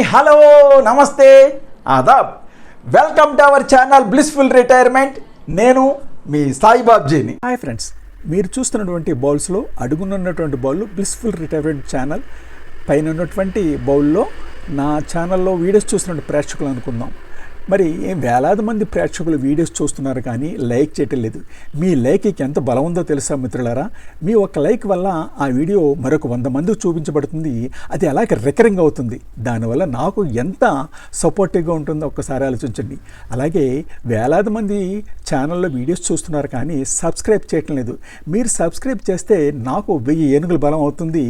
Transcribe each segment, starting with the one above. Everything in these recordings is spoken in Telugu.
హలో నమస్తే ఆదాబ్ welcome to our channel blissful retirement. నేను మీ సాయిబాబ్జీని. హాయ్ ఫ్రెండ్స్, మీరు చూస్తున్నటువంటి బౌల్స్లో అడుగునున్నటువంటి బౌల్ బ్లిస్ఫుల్ రిటైర్మెంట్ ఛానల్. పైన ఉన్నటువంటి బౌల్లో నా ఛానల్లో వీడియోస్ చూస్తున్న ప్రేక్షకులు అనుకుందాం. మరి వేలాది మంది ప్రేక్షకులు వీడియోస్ చూస్తున్నారు కానీ లైక్ చేయటం లేదు. మీ లైక్కి ఎంత బలం ఉందో తెలుసా మిత్రులారా? మీ ఒక్క లైక్ వల్ల ఆ వీడియో మరొక 100 మందికి చూపించబడుతుంది. అది అలాగే రికరింగ్ అవుతుంది. దానివల్ల నాకు ఎంత సపోర్టివ్గా ఉంటుందో ఒక్కసారి ఆలోచించండి. అలాగే వేలాది మంది ఛానల్లో వీడియోస్ చూస్తున్నారు కానీ సబ్స్క్రైబ్ చేయటం లేదు. మీరు సబ్స్క్రైబ్ చేస్తే నాకు 1000 ఏనుగుల బలం అవుతుంది.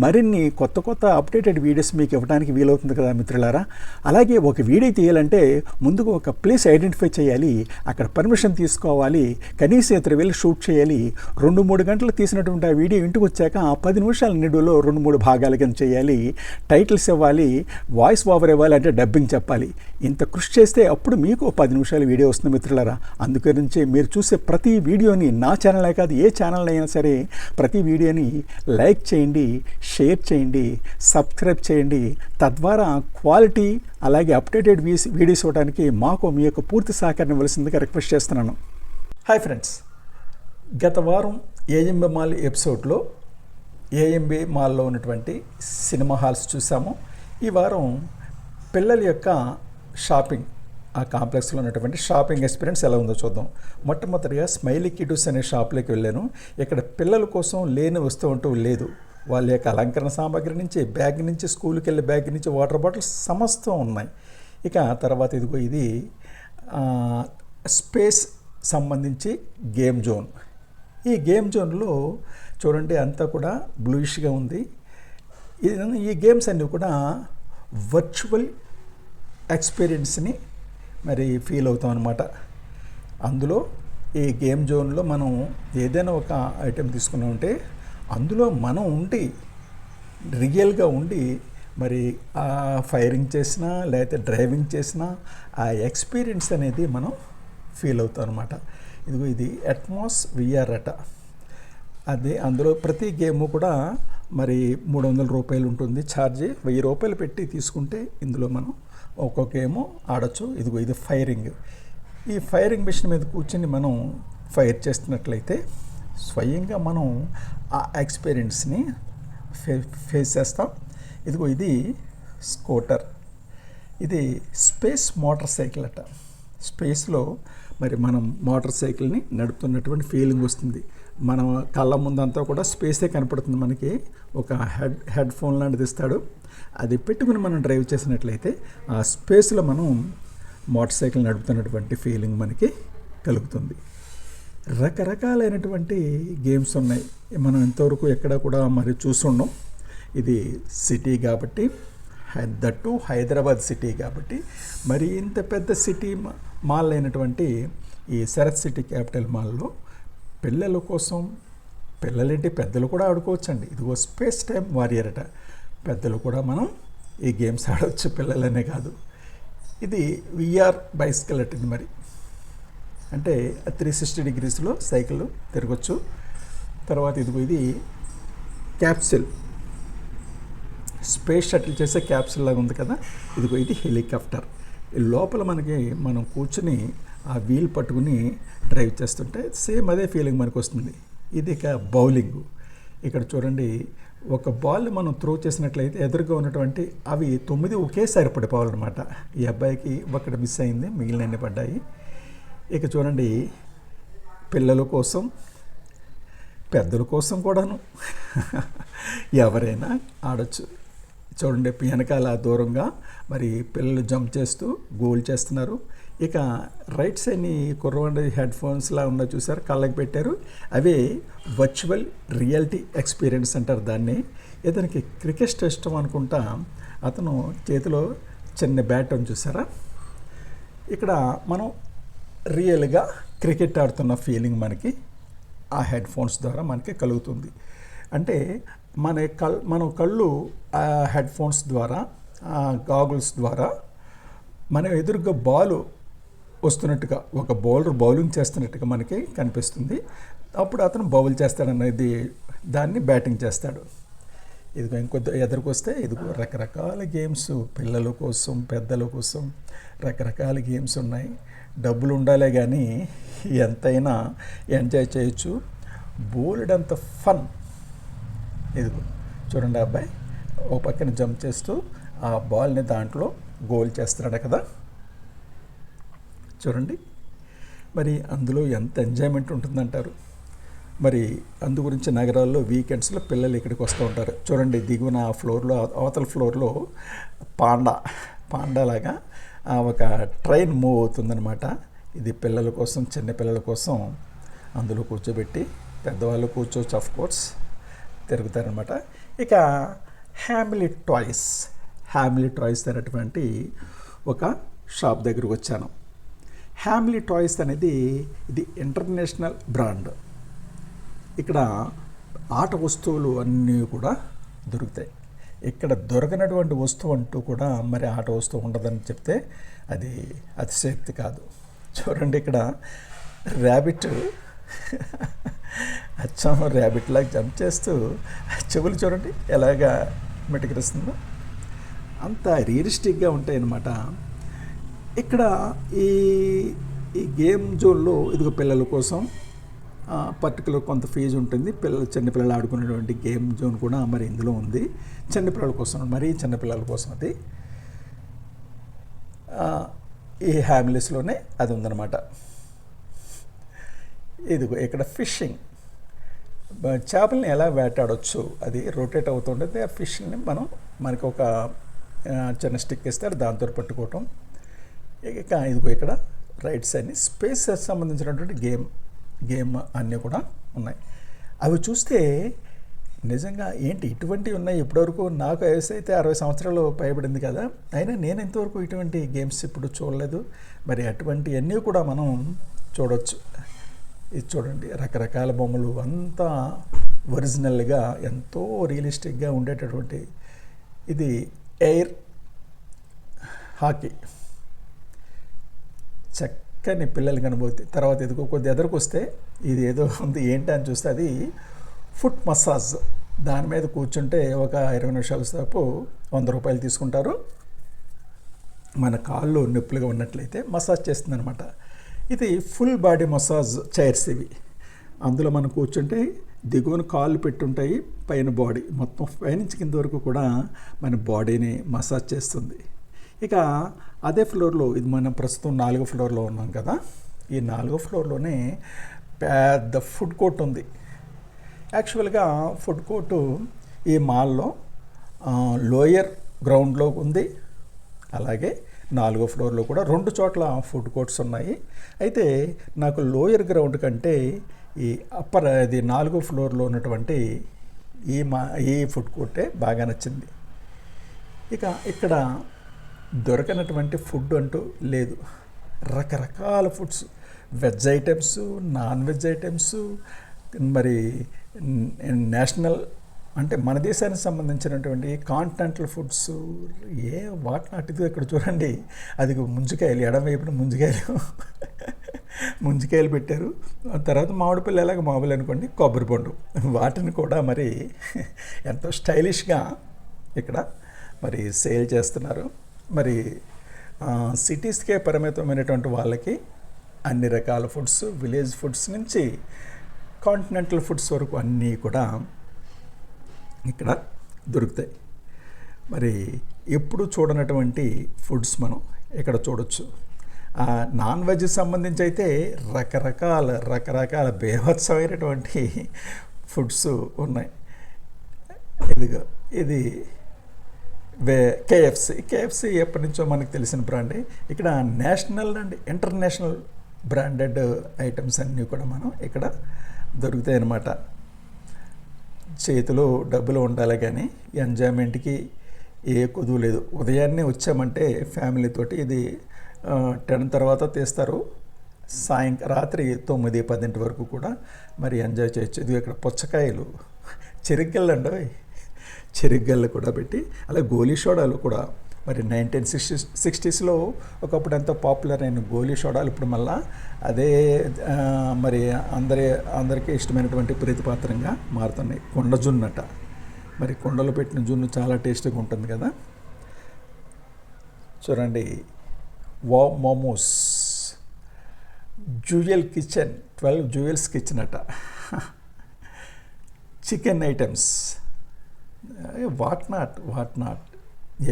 మరిన్ని కొత్త అప్డేటెడ్ వీడియోస్ మీకు ఇవ్వడానికి వీలవుతుంది కదా మిత్రులారా. అలాగే ఒక వీడియో తీయాలంటే ముందుగా ఒక ప్లేస్ ఐడెంటిఫై చేయాలి, అక్కడ పర్మిషన్ తీసుకోవాలి, కనీసం ఇతర వెళ్ళి షూట్ చేయాలి. 2-3 గంటలు తీసినటువంటి ఆ వీడియో ఇంటికి వచ్చాక 10 నిమిషాల నిడులో 2-3 భాగాల కింద చేయాలి. టైటిల్స్ ఇవ్వాలి, వాయిస్ ఓవర్ ఇవ్వాలి, అంటే డబ్బింగ్ చెప్పాలి. ఇంత కృషి చేస్తే అప్పుడు మీకు 10 నిమిషాల వీడియో వస్తుంది మిత్రులారా. అందుకని మీరు చూసే ప్రతి వీడియోని, నా ఛానలే కాదు ఏ ఛానల్ అయినా సరే, ప్రతి వీడియోని లైక్ చేయండి, షేర్ చేయండి, సబ్స్క్రైబ్ చేయండి. తద్వారా క్వాలిటీ అలాగే అప్డేటెడ్ వీడియోస్ ఇవ్వడానికి మాకు మీ యొక్క పూర్తి సహకారం ఇవ్వాల్సిందిగా రిక్వెస్ట్ చేస్తున్నాను. హాయ్ ఫ్రెండ్స్, గత వారం ఏఎంబి మాల్ ఎపిసోడ్లో ఏఎంబి మాల్లో ఉన్నటువంటి సినిమా హాల్స్ చూసాము. ఈ వారం పిల్లల యొక్క షాపింగ్, ఆ కాంప్లెక్స్లో ఉన్నటువంటి షాపింగ్ ఎక్స్పీరియన్స్ ఎలా ఉందో చూద్దాం. మొట్టమొదటిగా స్మైలీ కిడ్స్ అనే షాప్లోకి వెళ్ళాను. ఇక్కడ పిల్లల కోసం లేని వస్తువు అంటూ లేదు. వాళ్ళ యొక్క అలంకరణ సామాగ్రి నుంచి, బ్యాగ్ నుంచి, స్కూల్కి వెళ్ళే బ్యాగ్ నుంచి, వాటర్ బాటిల్స్ సమస్తం ఉన్నాయి. ఇక తర్వాత ఇదిగో ఇది స్పేస్ సంబంధించి గేమ్ జోన్. ఈ గేమ్ జోన్లో చూడండి అంతా కూడా బ్లూయిష్గా ఉంది. ఈ గేమ్స్ అన్నీ కూడా వర్చువల్ ఎక్స్పీరియన్స్ని మరి ఫీల్ అవుతాం అన్నమాట. అందులో ఈ గేమ్ జోన్లో మనం ఏదైనా ఒక ఐటెం తీసుకున్నామంటే అందులో మనం ఉండి, రియల్గా ఉండి మరి ఆ ఫైరింగ్ చేసినా లేకపోతే డ్రైవింగ్ చేసినా ఆ ఎక్స్పీరియన్స్ అనేది మనం ఫీల్ అవుతాం అనమాట. ఇదిగో ఇది అట్మాస్ విఆర్ అట. అదే అందులో ప్రతి గేమ్ కూడా మరి 300 రూపాయలు ఉంటుంది ఛార్జీ. 1000 రూపాయలు పెట్టి తీసుకుంటే ఇందులో మనం ఒక్కొక్క గేము ఆడచ్చు. ఇదిగో ఇది ఫైరింగ్. ఈ ఫైరింగ్ మిషన్ మీద కూర్చొని మనం ఫైర్ చేస్తున్నట్లయితే స్వయంగా మనం ఆ ఎక్స్పీరియన్స్ని ఫేస్ చేస్తాం. ఇదిగో ఇది స్కూటర్. ఇది స్పేస్ మోటార్ సైకిల్ అట. స్పేస్లో మరి మనం మోటార్ సైకిల్ని నడుపుతున్నటువంటి ఫీలింగ్ వస్తుంది. మన కళ్ళ ముందంతా కూడా స్పేసే కనపడుతుంది. మనకి ఒక హెడ్ ఫోన్ లాంటిది ఇస్తాడు. అది పెట్టుకుని మనం డ్రైవ్ చేసినట్లయితే ఆ స్పేస్లో మనం మోటార్ సైకిల్ నడుపుతున్నటువంటి ఫీలింగ్ మనకి కలుగుతుంది. రకరకాలైనటువంటి గేమ్స్ ఉన్నాయి. మనం ఇంతవరకు ఎక్కడ కూడా మరి చూస్తున్నాం. ఇది సిటీ కాబట్టి, దట్టు హైదరాబాద్ సిటీ కాబట్టి, మరి ఇంత పెద్ద సిటీ మాల్ అయినటువంటి ఈ శరత్ సిటీ క్యాపిటల్ మాల్లో పిల్లల కోసం, పిల్లలేంటి పెద్దలు కూడా ఆడుకోవచ్చండి. ఇదిగో స్పేస్ టైమ్ వారియర్ అట. పెద్దలు కూడా మనం ఈ గేమ్స్ ఆడవచ్చు, పిల్లలనే కాదు. ఇది విఆర్ బైసికల్ అట్టింది. మరి అంటే 360 డిగ్రీస్లో సైకిల్ తిరగచ్చు. తర్వాత ఇదిగో ఇది క్యాప్సిల్, స్పేస్ షటిల్ చేసే క్యాప్సిల్ లాగా ఉంది కదా. ఇదిగో ఇది హెలికాప్టర్. ఈ లోపల మనం కూర్చుని ఆ వీల్ పట్టుకుని డ్రైవ్ చేస్తుంటే సేమ్ అదే ఫీలింగ్ మనకు వస్తుంది. ఇది ఇక బౌలింగ్. ఇక్కడ చూడండి, ఒక బాల్ మనం త్రో చేసినట్లయితే ఎదురుగా ఉన్నటువంటి అవి 9 ఒకేసారి పడిపోవాలన్నమాట. ఈ అబ్బాయికి ఒకటి మిస్ అయింది, మిగిలినన్ని పడ్డాయి. ఇక చూడండి, పిల్లల కోసం, పెద్దల కోసం కూడాను ఎవరైనా ఆడొచ్చు. చూడండి వెనకాల దూరంగా మరి పిల్లలు జంప్ చేస్తూ గోల్ చేస్తున్నారు. ఇక రైట్ సైడ్ని కుర్రవాడి హెడ్ ఫోన్స్లా ఉన్న చూసారు, కళ్ళకి పెట్టారు. అవే వర్చువల్ రియాలిటీ ఎక్స్పీరియన్స్ అంటారు దాన్ని. ఇతనికి క్రికెట్ ఇష్టం అనుకుంటా. అతను చేతిలో చిన్న బ్యాట్ అని చూసారా. ఇక్కడ మనం రియల్గా క్రికెట్ ఆడుతున్న ఫీలింగ్ మనకి ఆ హెడ్ ఫోన్స్ ద్వారా మనకి కలుగుతుంది. అంటే మన కళ్ళు ఆ హెడ్ ఫోన్స్ ద్వారా, ఆ గాగుల్స్ ద్వారా మన ఎదురుగా బాల్ వస్తున్నట్టుగా, ఒక బౌలర్ బౌలింగ్ చేస్తున్నట్టుగా మనకి కనిపిస్తుంది. అప్పుడు అతను బౌల్ చేస్తాడనేది దాన్ని బ్యాటింగ్ చేస్తాడు. ఇదిగో ఇంకొద్ది ఎదురుకొస్తే ఇదిగో రకరకాల గేమ్స్ పిల్లల కోసం పెద్దల కోసం రకరకాల గేమ్స్ ఉన్నాయి. డబ్బులు ఉండాలే కానీ ఎంతైనా ఎంజాయ్ చేయొచ్చు. బోలెడంత ఫన్. ఇదిగో చూడండి, అబ్బాయి ఓ పక్కన జంప్ చేస్తూ ఆ బాల్ని దాంట్లో గోల్ చేస్తున్నాడు కదా, చూడండి. మరి అందులో ఎంత ఎంజాయ్మెంట్ ఉంటుందంటారు. మరి అందు గురించి నగరాల్లో వీకెండ్స్లో పిల్లలు ఇక్కడికి వస్తూ ఉంటారు. చూడండి, దిగువన ఫ్లోర్లో అవతల ఫ్లోర్లో పాండాలాగా ఒక ట్రైన్ మూవ్ అవుతుందన్నమాట. ఇది పిల్లల కోసం, చిన్న పిల్లల కోసం అందులో కూర్చోబెట్టి, పెద్దవాళ్ళు కూర్చోవచ్చు ఆఫ్ కోర్స్, తిరుగుతారనమాట. ఇక హ్యామిలీ టాయ్స్ అనేటువంటి ఒక షాప్ దగ్గరకు వచ్చాను. హ్యామిలీ టాయ్స్ అనేది ఇది ఇంటర్నేషనల్ బ్రాండ్. ఇక్కడ ఆట వస్తువులు అన్నీ కూడా దొరుకుతాయి. ఇక్కడ దొరకనటువంటి వస్తువు అంటూ కూడా మరి ఆట వస్తువు ఉండదని చెప్తే అది అతిశయోక్తి కాదు. చూడండి, ఇక్కడ ర్యాబిట్ అచ్చం ర్యాబిట్ లాగా జంప్ చేస్తూ చెవులు చూడండి ఎలాగా మెటికరిస్తుందో, అంత రియలిస్టిక్గా ఉంటాయి అన్నమాట. ఇక్కడ ఈ గేమ్ జోన్లో ఇదిగో పిల్లల కోసం పర్టికులర్ కొంత ఫీజు ఉంటుంది. చిన్నపిల్లలు ఆడుకునేటువంటి గేమ్ జోన్ కూడా మరి ఇందులో ఉంది. చిన్నపిల్లల కోసం, మరీ చిన్నపిల్లల కోసం అది ఈ హ్యామిలీస్లోనే అది ఉందన్నమాట. ఇదిగో ఇక్కడ ఫిషింగ్, చేపల్ని ఎలా వేటాడవచ్చు అది రొటేట్ అవుతుంటుంది. ఆ ఫిష్ని మనకు ఒక చిన్న స్టిక్ ఇస్తారు, దాంతో పట్టుకోవటం. ఇక ఇదిగో ఇక్కడ రైడ్స్ అన్ని స్పేస్ సంబంధించినటువంటి గేమ్ అన్నీ కూడా ఉన్నాయి. అవి చూస్తే నిజంగా ఏంటి ఇటువంటివి ఉన్నాయి. ఇప్పటివరకు నాకు వయసు అయితే 60 సంవత్సరాలు పైబడింది కదా, అయినా నేను ఇంతవరకు ఇటువంటి గేమ్స్ ఇప్పుడు చూడలేదు. మరి అటువంటివన్నీ కూడా మనం చూడవచ్చు. ఇది చూడండి, రకరకాల బొమ్మలు, అంతా ఒరిజినల్గా ఎంతో రియలిస్టిక్గా ఉండేటటువంటి. ఇది ఎయిర్ హాకీ, చక్కని పిల్లలకి అనుభూతి. తర్వాత ఇది కొద్ది ఎదురుకు వస్తే ఇది ఏదో ఉంది, ఏంటి అని చూస్తే అది ఫుట్ మసాజ్. దాని మీద కూర్చుంటే ఒక 20 నిమిషాల సేపు 100 రూపాయలు తీసుకుంటారు. మన కాళ్ళు నొప్పులుగా ఉన్నట్లయితే మసాజ్ చేస్తుంది అనమాట. ఇది ఫుల్ బాడీ మసాజ్ చైర్స్ ఇవి. అందులో మనం కూర్చుంటే దిగువన కాళ్ళు పెట్టుంటాయి, పైన బాడీ మొత్తం పైనుంచి కింద వరకు కూడా మన బాడీని మసాజ్ చేస్తుంది. ఇక అదే ఫ్లోర్లో, ఇది మనం ప్రస్తుతం 4వ ఫ్లోర్లో ఉన్నాం కదా, ఈ 4వ ఫ్లోర్లోనే పెద్ద ఫుడ్ కోర్ట్ ఉంది. యాక్చువల్గా ఫుడ్ కోర్టు ఈ మాల్లో లోయర్ గ్రౌండ్లో ఉంది. అలాగే 4వ ఫ్లోర్లో కూడా 2 చోట్ల ఫుడ్ కోర్ట్స్ ఉన్నాయి. అయితే నాకు లోయర్ గ్రౌండ్ కంటే ఈ ఇది 4వ ఫ్లోర్లో ఉన్నటువంటి ఈ ఫుడ్ కోర్టే బాగా నచ్చింది. ఇక ఇక్కడ దొరకనటువంటి ఫుడ్ అంటూ లేదు. రకరకాల foods, veg items, non veg items, మరి నేషనల్ అంటే మన దేశానికి సంబంధించినటువంటి కాంటినెంటల్ ఫుడ్స్, వాట్ నాటిదో. ఇక్కడ చూడండి, అది ముంజికాయలు, ఎడమవైపున ముంజికాయలు పెట్టారు. తర్వాత మామిడి పళ్ళు, ఎలాగ మామూలు అనుకోండి, కొబ్బరి పండు, వాటిని కూడా మరి ఎంతో స్టైలిష్గా ఇక్కడ మరి సేల్ చేస్తున్నారు. మరి సిటీస్కే పరిమితమైనటువంటి వాళ్ళకి అన్ని రకాల ఫుడ్స్, విలేజ్ ఫుడ్స్ నుంచి కాంటినెంటల్ ఫుడ్స్ వరకు అన్నీ కూడా ఇక్కడ దొరుకుతాయి. మరి ఎప్పుడు చూడనటువంటి ఫుడ్స్ మనం ఇక్కడ చూడొచ్చు. నాన్ వెజ్ సంబంధించి అయితే రకరకాల బీభత్సమైనటువంటి ఫుడ్స్ ఉన్నాయి. ఇది కేఎఫ్సి ఎప్పటి నుంచో మనకు తెలిసిన బ్రాండే. ఇక్కడ national and international branded items అన్నీ కూడా మనం ఇక్కడ దొరుకుతాయి అన్నమాట. చేతిలో డబ్బులు ఉండాలి కానీ ఎంజాయ్మెంట్కి ఏ కొదువు లేదు. ఉదయాన్నే వచ్చామంటే ఫ్యామిలీతోటి ఇది 10 తర్వాత తీస్తారు, రాత్రి 9-10 వరకు కూడా మరి ఎంజాయ్ చేయొచ్చు. ఇది ఇక్కడ పుచ్చకాయలు, చెరుగ్గళ్ళు కూడా పెట్టి, అలాగే గోలీ సోడాలు కూడా మరి 1960స్లో ఒకప్పుడు ఎంతో పాపులర్ అయిన గోలీ సోడాలు ఇప్పుడు మళ్ళా అదే మరి అందరికీ ఇష్టమైనటువంటి ప్రీతిపాత్రంగా మారుతున్నాయి. కొండజున్నట మరి కుండలో పెట్టిన జున్ను చాలా టేస్టీగా ఉంటుంది కదా. చూడండి, wow momos, jewel kitchen, 12 jewels kitchen అట. Chicken items, what not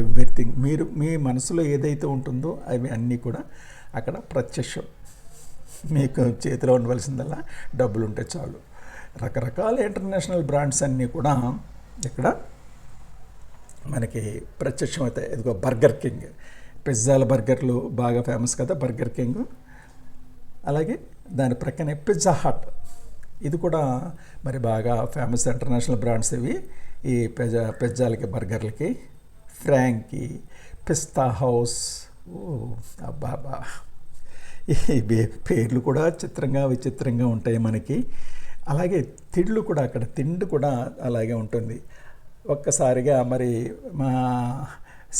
everything. మీరు మీ మనసులో ఏదైతే ఉంటుందో అవి అన్నీ కూడా అక్కడ ప్రత్యక్షం. మీకు చేతిలో ఉండవలసిందల్లా డబ్బులు ఉంటే చాలు. రకరకాల ఇంటర్నేషనల్ బ్రాండ్స్ అన్నీ కూడా ఇక్కడ మనకి ప్రత్యక్షం అవుతాయి. ఇదిగో బర్గర్ కింగ్, పిజ్జాల బర్గర్లు బాగా ఫేమస్ కదా బర్గర్ కింగ్. అలాగే దాని ప్రక్కనే పిజ్జా హట్, ఇది కూడా మరి బాగా ఫేమస్ ఇంటర్నేషనల్ బ్రాండ్స్ ఇవి. ఈ పిజ్జాలకి బర్గర్లకి ఫ్రాంకీ, పిస్తా హౌస్, అబ్బాబా, ఈ పేర్లు కూడా విచిత్రంగా ఉంటాయి మనకి. అలాగే తిండ్లు కూడా, అక్కడ తిండి కూడా అలాగే ఉంటుంది. ఒక్కసారిగా మరి మా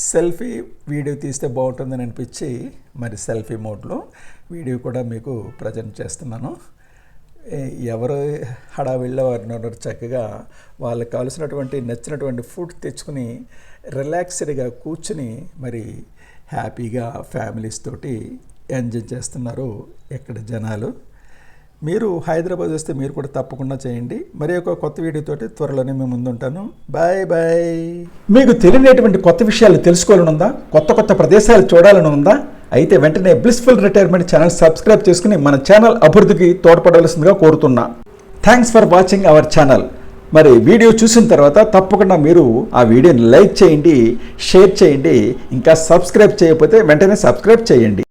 సెల్ఫీ వీడియో తీస్తే బాగుంటుందని అనిపించి మరి సెల్ఫీ మోడ్లో వీడియో కూడా మీకు ప్రజెంట్ చేస్తున్నాను. ఎవరు హడావిడిలో వారు చక్కగా వాళ్ళకి కావాల్సినటువంటి నచ్చినటువంటి ఫుడ్ తెచ్చుకుని రిలాక్స్డ్గా కూర్చుని మరి హ్యాపీగా ఫ్యామిలీస్ తోటి ఎంజాయ్ చేస్తున్నారు ఇక్కడ జనాలు. మీరు హైదరాబాద్ వస్తే మీరు కూడా తప్పకుండా చేయండి. మరి ఒక కొత్త వీడియోతోటి త్వరలోనే మేము ముందుంటాను. Bye bye. మీకు తెలియనటువంటి కొత్త విషయాలు తెలుసుకోవాలని ఉందా? కొత్త ప్రదేశాలు చూడాలని ఉందా? అయితే వెంటనే బ్లిస్ఫుల్ రిటైర్మెంట్ ఛానల్ సబ్స్క్రైబ్ చేసుకుని మన ఛానల్ అభివృద్ధికి తోడ్పడవలసిందిగా కోరుతున్నా. Thanks for watching our channel. మరి వీడియో చూసిన తర్వాత తప్పకుండా మీరు ఆ వీడియోని లైక్ చేయండి, షేర్ చేయండి. ఇంకా సబ్స్క్రైబ్ చేయకపోతే వెంటనే సబ్స్క్రైబ్ చేయండి.